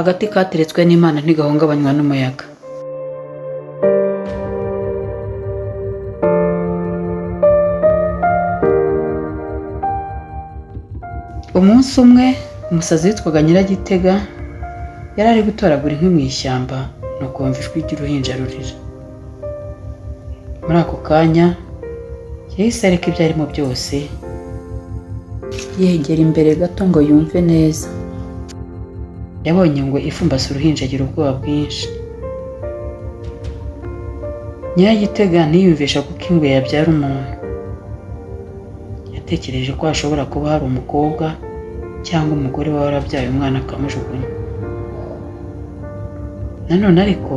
agati kateretswe n'Imana ntigahungabanywa n'umuyaga. Umunsi umwe umusazi witwaga Nyiragitega yari ari gutoragura inkwi mu ishyamba, nuko yumva ijwi ry'uruhinja rurira. Muri ako kanya yahise areka ibyo arimo byose yegera imbere gato ngo yumve neza. Yabonye ngo ifumbase uruhinja agira ubwoba bwinshi. Nyiragitega ntiyumvisha kuko ingwe yabyara umuntu. Yatekereje ko hashobora kuba hari umukobwa cyangwa umugore waba warabyaye umwana akamujugunya. Nanone ariko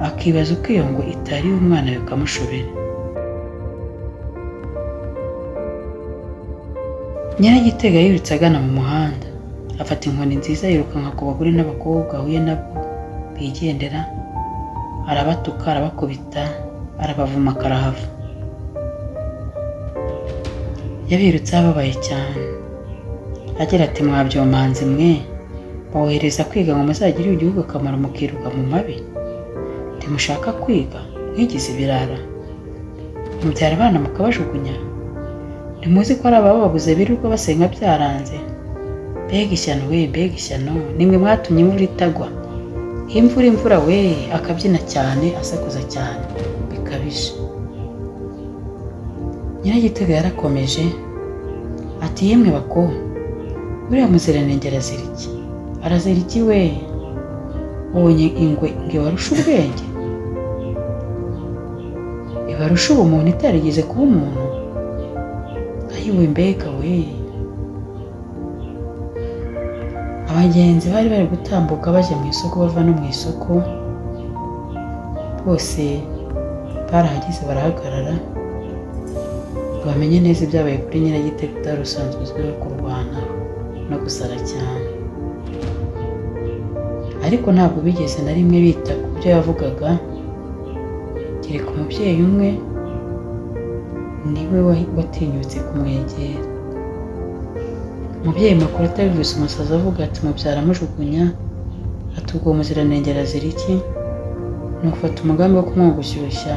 akibaza uko iyo ngo itari umwana bikamushobera. Nyiragitega yirutse agana mu muhanda, afata inkoni nziza yirukanka ku bagore n'abakobwa ahuye nabo bigendera, arabatuka, arabakubita, arabavuma karahava. Yabirutse ababaye cyane agira ati, mwabyomanzi mwe, bawohereza kwiga ngo muzagirire igihugu akamaro mukiruka mu mabi? Ntimushaka kwiga mwigize ibirara, mubyara abana mukabajugunya? Ntimuzi ko ari abababuze birirwa basenga byaranze? Mbega ishyano we, mbega ishyano, nimwe mwatumye imvura itagwa. Imvura we, akabyina cyane asakuza cyane bikabije. Nyiragitega yarakomeje ati, yemwe bako, buriya muziranenge arazira iki? Arazira iki we? Ubonye ingwe warusha ubwenge? Ibarusha ubumuntu itarigeze kuba umuntu? Ayiwe mbega we. Abagenzi bari bari gutambuka bajya mu isoko bava no mu isoko, bose barahageze barahagarara ngo bamenye neza ibyabaye kuri Nyiragitega utari usanzwe uzwiho kurwana no gusara cyane. Ariko ntabwo bigeze na rimwe bita ku byo yavugaga, kereka umubyeyi umwe niwe watinyutse kumwegera. Umubyeyi makuru atabivuze umusazi avuga ati, mubyara mujugunya, ati ubwo muziranenge arazira iki? Ni ufata umugambi wo kumwogoshyushya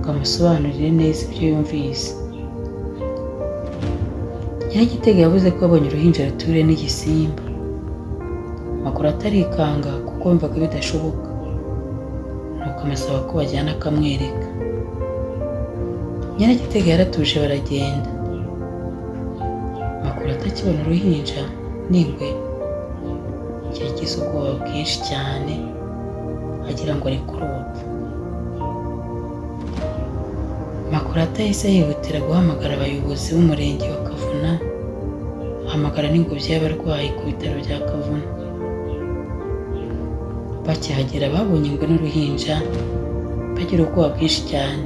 ngo amusobanurire neza ibyo yumvise. Nyiragitega yavuze ko abonye uruhinja ruture n'igisimba. Makuru atarikanga kuko yumvaga bidashoboka, nuko amusaba ko bajyana akamwereka. Nyiragitega yaratuje baragenda. Makuru atakibona uruhinja n'ingwe yagize ubwoba bwinshi cyane agira ngo ari kurota. Makuru atahise yihutira guhamagara abayobozi b'umurenge wa Kavuna, ahamagara n'ingobyi y'abarwayi ku bitaro bya Kavuna. Bakihagera babonye ingwe n'uruhinja bagira ubwoba bwinshi cyane.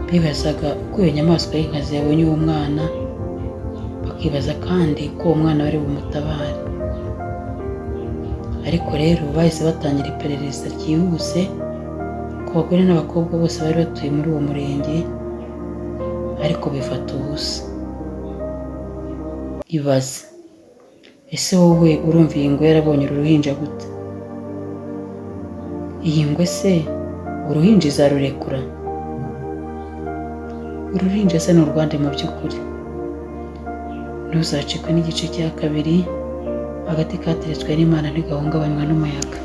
Bibazaga uko iyo nyamaswa y'inkazi yabonye uwo mwana, bakibaza kandi ko uwo mwana bari bumutabare. Ariko rero bahise batangira iperereza ryihuse ku bagore n'abakobwa bose bari batuye muri uwo murenge, ariko bifata ubusa. Ibaze, ese wowe urumva iyi ngwe yarabonye uru ruhinja gute? Iyi ngwe se uruhinja izarurekura? Uruhinja se ni urwande mu by'ukuri? Ntuzacikwe n'igice cya kabiri, agati kateretswe n'Imana ntigahungabanywa n'umuyaga.